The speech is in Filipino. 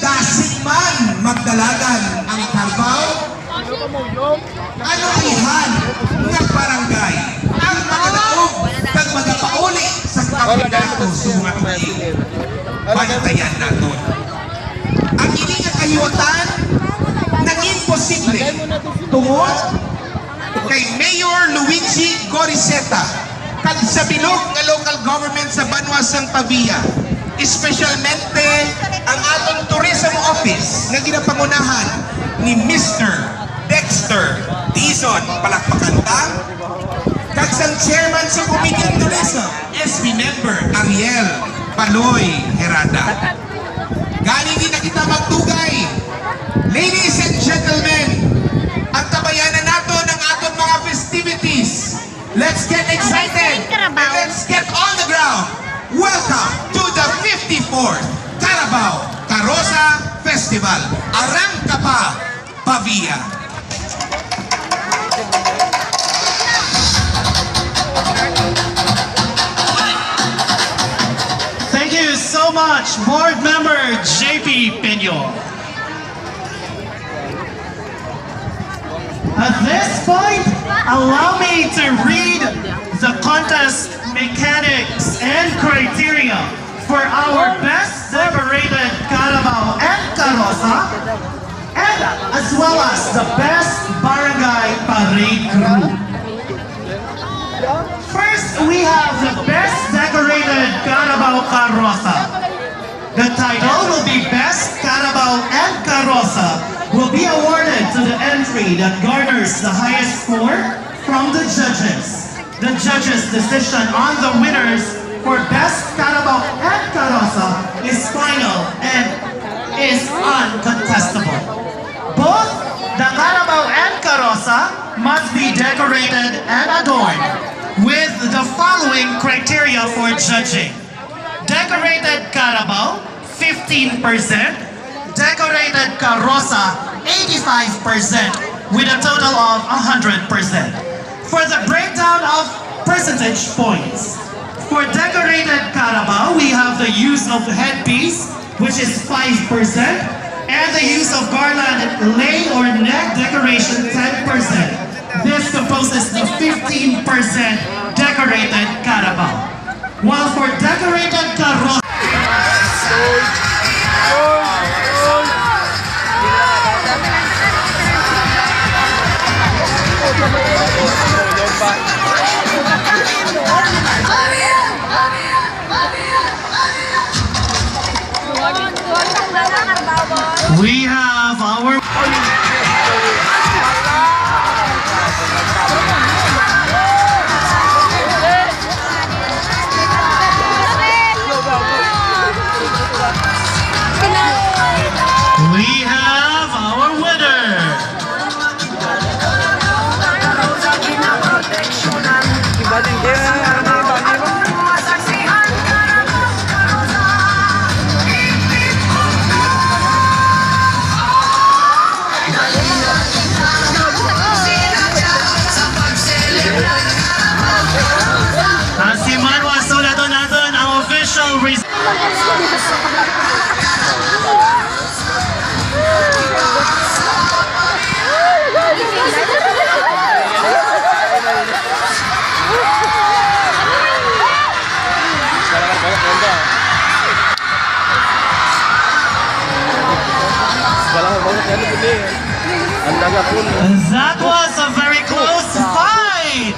dasig man magdalagan ang Carabao, ano ihan nga barangay ang magadaog kag magapauli sa kampiyonato sa mga tuig. Bantayan naton. Ang ini nga kahiwatan naging posible tungod kay Mayor Luigi Goriseta kag sa bilog nga local government sa Banwasang Pavia, espesyalmente ang atong tourism office nga ginapangunahan ni Mr. Dexter Dizon Palakpakan ta, kag sa chairman sa Committee on Tourism, SB member Ariel Paloy Herada. Galing din na kita magtugay. Ladies and gentlemen, ang tabayanan nato ng aton mga festivities. Let's get excited and let's get on the ground. Welcome to the 54th Carabao Karosa Festival. Arangkapa, Pavia. Thank you so much, Board Member JP Peño. At this point, allow me to read the contest mechanics and criteria for our best decorated Carabao and Karosa, and as well as the best barangay parade crew. First, we have the best decorated Carabao Karosa. The title will be Best Carabao and Karosa will be awarded to the entry that garners the highest score from the judges. The judges' decision on the winners for Best Carabao and Karosa is final and is uncontestable. Both the Carabao and Karosa must be decorated and adorned with the following criteria for judging. Decorated Carabao, 15%. Decorated Karosa, 85%, with a total of 100%. For the breakdown of percentage points, for decorated Carabao, we have the use of headpiece, which is 5%, and the use of garland, lei, or neck decoration, 10%. This composes the 15% decorated Carabao. While for decorated Karosa, we have our winner. Si Marwa Sulato natin ang official result. That was a very close fight!